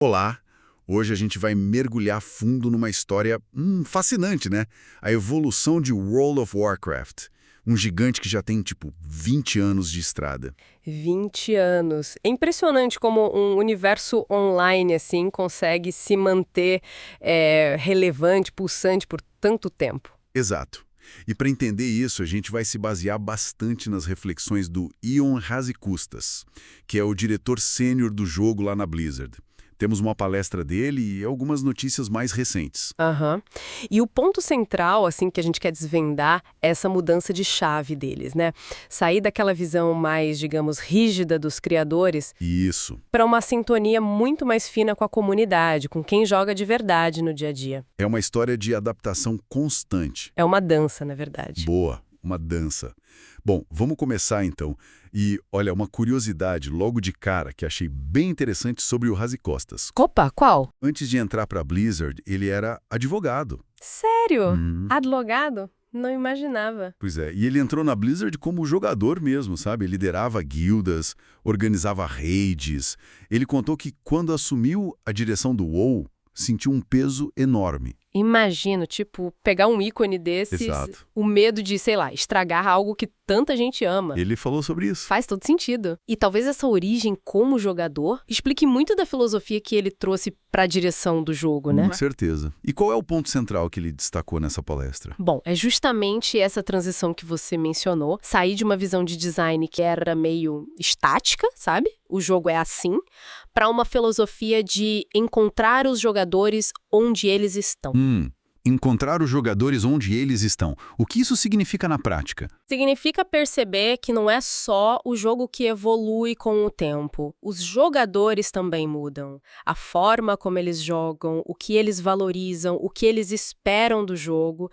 Olá! Hoje a gente vai mergulhar fundo numa história fascinante, né? A evolução de World of Warcraft. Um gigante que já tem, 20 anos de estrada. 20 anos. É impressionante como um universo online, assim, consegue se manter relevante, pulsante por tanto tempo. Exato. E para entender isso, a gente vai se basear bastante nas reflexões do Ion Hazzikostas, que é o diretor sênior do jogo lá na Blizzard. Temos uma palestra dele e algumas notícias mais recentes. Aham. E o ponto central, assim, que a gente quer desvendar é essa mudança de chave deles, né? Sair daquela visão mais, digamos, rígida dos criadores Isso. para uma sintonia muito mais fina com a comunidade, com quem joga de verdade no dia a dia. É uma história de adaptação constante. É uma dança, na verdade. Boa, uma dança. Bom, vamos começar então. E, olha, uma curiosidade logo de cara que achei bem interessante sobre o Hazzikostas. Opa, qual? Antes de entrar para a Blizzard, ele era advogado. Sério? Uhum. Advogado? Não imaginava. Pois é, e ele entrou na Blizzard como jogador mesmo, sabe? Liderava guildas, organizava raids. Ele contou que quando assumiu a direção do WoW, sentiu um peso enorme. Imagino, tipo, pegar um ícone desses, Exato. o medo de, sei lá, estragar algo que tanta gente ama. Ele falou sobre isso. Faz todo sentido. E talvez essa origem como jogador explique muito da filosofia que ele trouxe para a direção do jogo, né? Com certeza. E qual é o ponto central que ele destacou nessa palestra? Bom, é justamente essa transição que você mencionou, sair de uma visão de design que era meio estática, sabe? O jogo é assim, para uma filosofia de encontrar os jogadores onde eles estão. Encontrar os jogadores onde eles estão. O que isso significa na prática? Significa perceber que não é só o jogo que evolui com o tempo. Os jogadores também mudam. A forma como eles jogam, o que eles valorizam, o que eles esperam do jogo,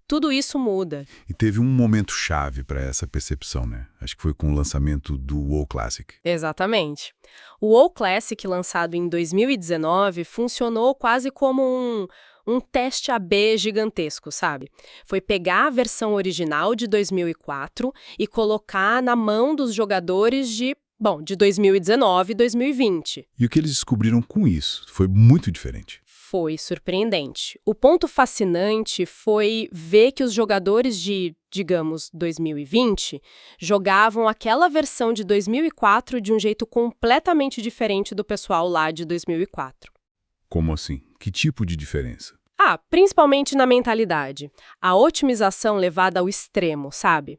tudo isso muda. E teve um momento chave para essa percepção, né? Acho que foi com o lançamento do WoW Classic. Exatamente. O WoW Classic, lançado em 2019, funcionou quase como um teste AB gigantesco, sabe? Foi pegar a versão original de 2004 e colocar na mão dos jogadores de 2019 e 2020. E o que eles descobriram com isso foi muito diferente. Foi surpreendente. O ponto fascinante foi ver que os jogadores de, digamos, 2020 jogavam aquela versão de 2004 de um jeito completamente diferente do pessoal lá de 2004. Como assim? Que tipo de diferença? Principalmente na mentalidade. A otimização levada ao extremo, sabe?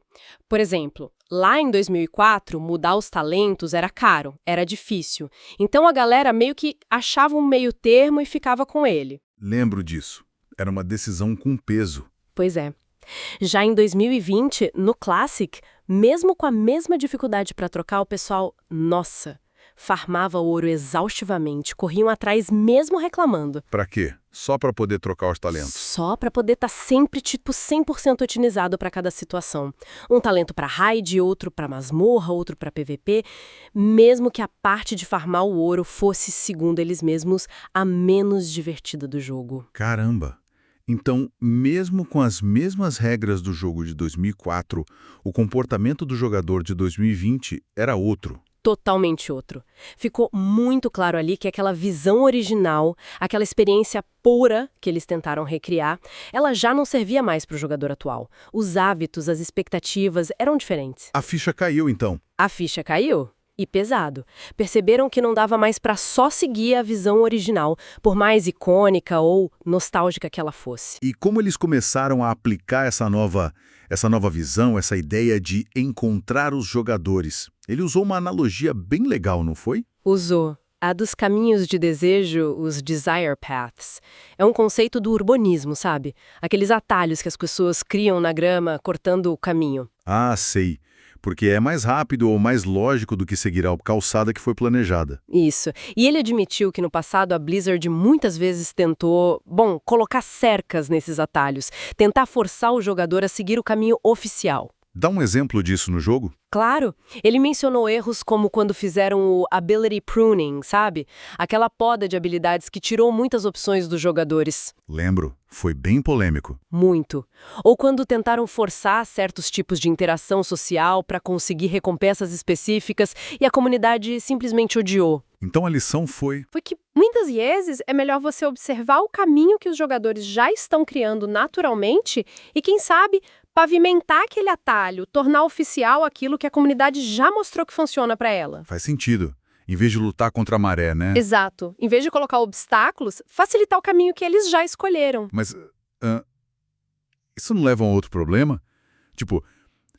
Por exemplo, lá em 2004, mudar os talentos era caro, era difícil. Então a galera meio que achava um meio termo e ficava com ele. Lembro disso. Era uma decisão com peso. Pois é. Já em 2020, no Classic, mesmo com a mesma dificuldade para trocar, o pessoal, farmava ouro exaustivamente, corriam atrás mesmo reclamando. Pra quê? Só pra poder trocar os talentos. Só para poder estar sempre, 100% otimizado para cada situação. Um talento para raid, outro para masmorra, outro para PVP, mesmo que a parte de farmar o ouro fosse, segundo eles mesmos, a menos divertida do jogo. Caramba! Então, mesmo com as mesmas regras do jogo de 2004, o comportamento do jogador de 2020 era outro. Totalmente outro. Ficou muito claro ali que aquela visão original, aquela experiência pura que eles tentaram recriar, ela já não servia mais para o jogador atual. Os hábitos, as expectativas eram diferentes. A ficha caiu, então. A ficha caiu. E pesado. Perceberam que não dava mais para só seguir a visão original, por mais icônica ou nostálgica que ela fosse. E como eles começaram a aplicar essa nova visão, essa ideia de encontrar os jogadores? Ele usou uma analogia bem legal, não foi? Usou. A dos caminhos de desejo, os Desire Paths. É um conceito do urbanismo, sabe? Aqueles atalhos que as pessoas criam na grama, cortando o caminho. Ah, sei. Porque é mais rápido ou mais lógico do que seguir a calçada que foi planejada. Isso. E ele admitiu que no passado a Blizzard muitas vezes tentou, colocar cercas nesses atalhos, tentar forçar o jogador a seguir o caminho oficial. Dá um exemplo disso no jogo? Claro, ele mencionou erros como quando fizeram o ability pruning, sabe? Aquela poda de habilidades que tirou muitas opções dos jogadores. Lembro, foi bem polêmico. Muito. Ou quando tentaram forçar certos tipos de interação social para conseguir recompensas específicas e a comunidade simplesmente odiou. Então a lição foi... Foi que muitas vezes é melhor você observar o caminho que os jogadores já estão criando naturalmente e, quem sabe, pavimentar aquele atalho, tornar oficial aquilo que a comunidade já mostrou que funciona para ela. Faz sentido. Em vez de lutar contra a maré, né? Exato. Em vez de colocar obstáculos, facilitar o caminho que eles já escolheram. Mas isso não leva a um outro problema? Tipo,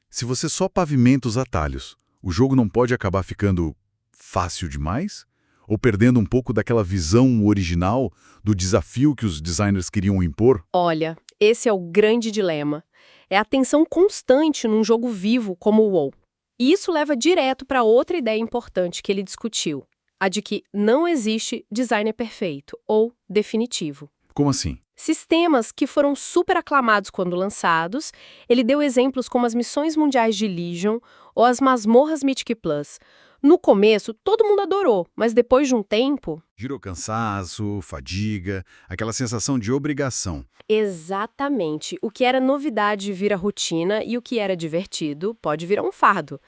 se você só pavimenta os atalhos, o jogo não pode acabar ficando fácil demais? Ou perdendo um pouco daquela visão original do desafio que os designers queriam impor? Olha, esse é o grande dilema. É a tensão constante num jogo vivo como o WoW. E isso leva direto para outra ideia importante que ele discutiu, a de que não existe designer perfeito ou definitivo. Como assim? Sistemas que foram super aclamados quando lançados, ele deu exemplos como as missões mundiais de Legion ou as masmorras Mythic Plus. No começo, todo mundo adorou, mas depois de um tempo... Gerou cansaço, fadiga, aquela sensação de obrigação. Exatamente. O que era novidade vira rotina e o que era divertido pode virar um fardo.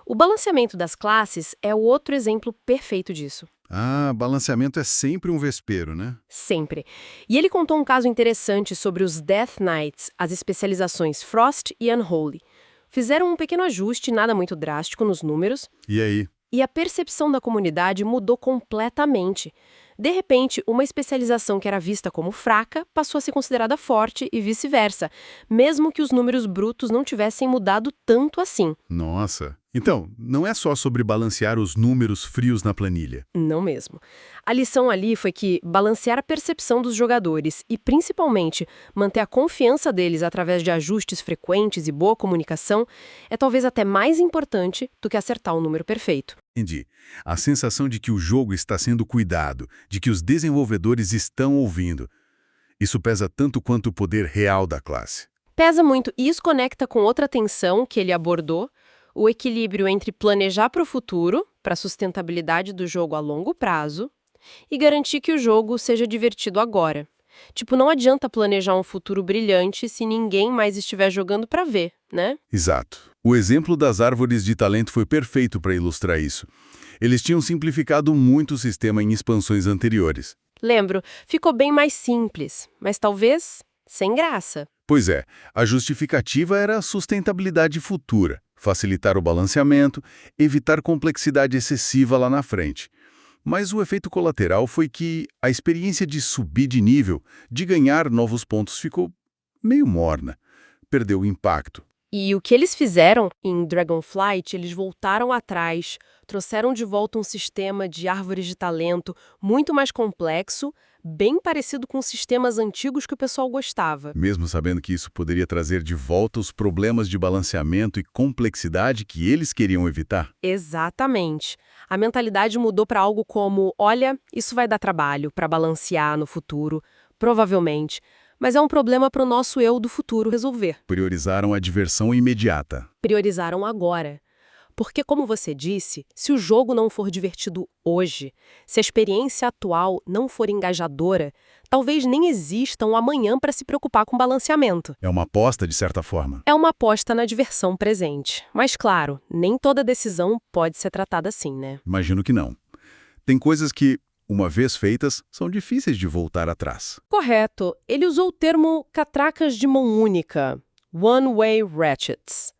O balanceamento das classes é o outro exemplo perfeito disso. Ah, balanceamento é sempre um vespeiro, né? Sempre. E ele contou um caso interessante sobre os Death Knights, as especializações Frost e Unholy. Fizeram um pequeno ajuste, nada muito drástico nos números. E aí? E a percepção da comunidade mudou completamente. De repente, uma especialização que era vista como fraca passou a ser considerada forte e vice-versa, mesmo que os números brutos não tivessem mudado tanto assim. Nossa. Então, não é só sobre balancear os números frios na planilha. Não mesmo. A lição ali foi que balancear a percepção dos jogadores e, principalmente, manter a confiança deles através de ajustes frequentes e boa comunicação é talvez até mais importante do que acertar o número perfeito. Entendi. A sensação de que o jogo está sendo cuidado, de que os desenvolvedores estão ouvindo. Isso pesa tanto quanto o poder real da classe. Pesa muito e isso conecta com outra tensão que ele abordou, o equilíbrio entre planejar para o futuro, para a sustentabilidade do jogo a longo prazo, e garantir que o jogo seja divertido agora. Tipo, não adianta planejar um futuro brilhante se ninguém mais estiver jogando para ver, né? Exato. O exemplo das árvores de talento foi perfeito para ilustrar isso. Eles tinham simplificado muito o sistema em expansões anteriores. Lembro, ficou bem mais simples, mas talvez sem graça. Pois é, a justificativa era a sustentabilidade futura, facilitar o balanceamento, evitar complexidade excessiva lá na frente. Mas o efeito colateral foi que a experiência de subir de nível, de ganhar novos pontos, ficou meio morna. Perdeu o impacto. E o que eles fizeram em Dragonflight, eles voltaram atrás, trouxeram de volta um sistema de árvores de talento muito mais complexo, bem parecido com sistemas antigos que o pessoal gostava. Mesmo sabendo que isso poderia trazer de volta os problemas de balanceamento e complexidade que eles queriam evitar. Exatamente. A mentalidade mudou para algo como, olha, isso vai dar trabalho para balancear no futuro, provavelmente, mas é um problema para o nosso eu do futuro resolver. Priorizaram a diversão imediata. Priorizaram agora. Porque, como você disse, se o jogo não for divertido hoje, se a experiência atual não for engajadora, talvez nem exista um amanhã para se preocupar com balanceamento. É uma aposta, de certa forma. É uma aposta na diversão presente. Mas, claro, nem toda decisão pode ser tratada assim, né? Imagino que não. Tem coisas que, uma vez feitas, são difíceis de voltar atrás. Correto. Ele usou o termo catracas de mão única, one-way ratchets.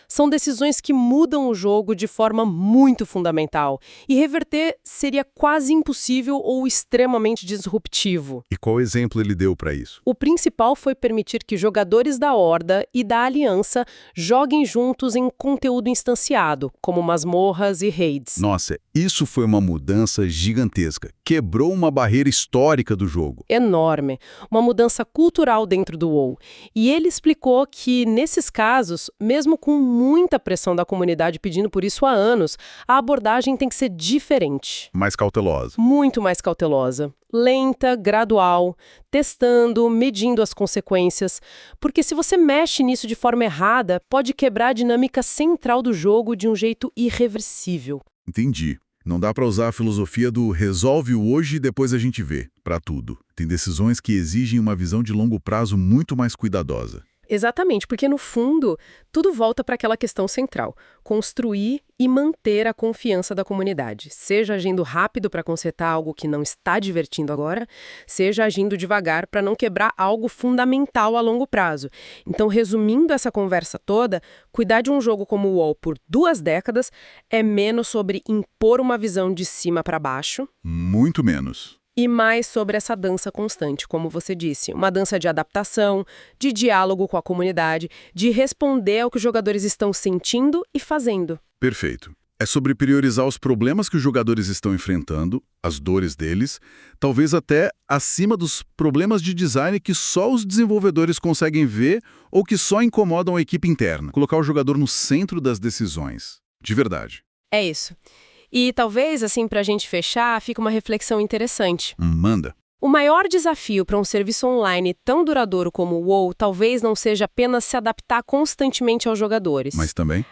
São decisões que mudam o jogo de forma muito fundamental, e reverter seria quase impossível ou extremamente disruptivo. E qual exemplo ele deu para isso? O principal foi permitir que jogadores da Horda e da Aliança joguem juntos em conteúdo instanciado, como masmorras e raids. Nossa, isso foi uma mudança gigantesca. Quebrou uma barreira histórica do jogo. Enorme. Uma mudança cultural dentro do WoW. E ele explicou que, nesses casos, mesmo com muita pressão da comunidade pedindo por isso há anos, a abordagem tem que ser diferente. Mais cautelosa. Muito mais cautelosa. Lenta, gradual, testando, medindo as consequências. Porque se você mexe nisso de forma errada, pode quebrar a dinâmica central do jogo de um jeito irreversível. Entendi. Não dá para usar a filosofia do resolve o hoje e depois a gente vê, para tudo. Tem decisões que exigem uma visão de longo prazo muito mais cuidadosa. Exatamente, porque no fundo, tudo volta para aquela questão central: construir e manter a confiança da comunidade, seja agindo rápido para consertar algo que não está divertindo agora, seja agindo devagar para não quebrar algo fundamental a longo prazo. Então, resumindo essa conversa toda, cuidar de um jogo como o WoW por 2 décadas é menos sobre impor uma visão de cima para baixo. Muito menos. E mais sobre essa dança constante, como você disse. Uma dança de adaptação, de diálogo com a comunidade, de responder ao que os jogadores estão sentindo e fazendo. Perfeito. É sobre priorizar os problemas que os jogadores estão enfrentando, as dores deles, talvez até acima dos problemas de design que só os desenvolvedores conseguem ver ou que só incomodam a equipe interna. Colocar o jogador no centro das decisões. De verdade. É isso. E talvez, assim, para a gente fechar, fica uma reflexão interessante. Manda. O maior desafio para um serviço online tão duradouro como o WoW talvez não seja apenas se adaptar constantemente aos jogadores,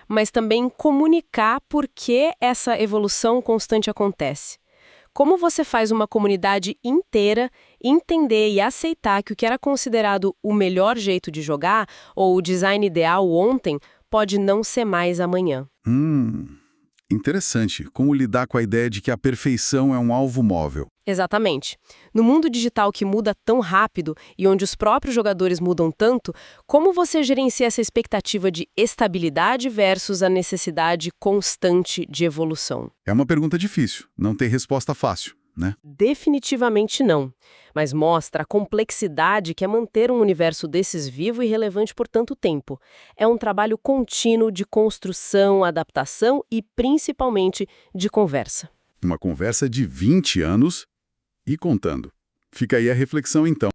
mas também comunicar por que essa evolução constante acontece. Como você faz uma comunidade inteira entender e aceitar que o que era considerado o melhor jeito de jogar ou o design ideal ontem pode não ser mais amanhã. Interessante. Como lidar com a ideia de que a perfeição é um alvo móvel. Exatamente. No mundo digital que muda tão rápido e onde os próprios jogadores mudam tanto, como você gerencia essa expectativa de estabilidade versus a necessidade constante de evolução? É uma pergunta difícil. Não tem resposta fácil, né? Definitivamente não. Mas mostra a complexidade que é manter um universo desses vivo e relevante por tanto tempo. É um trabalho contínuo de construção, adaptação e, principalmente, de conversa. Uma conversa de 20 anos e contando. Fica aí a reflexão, então.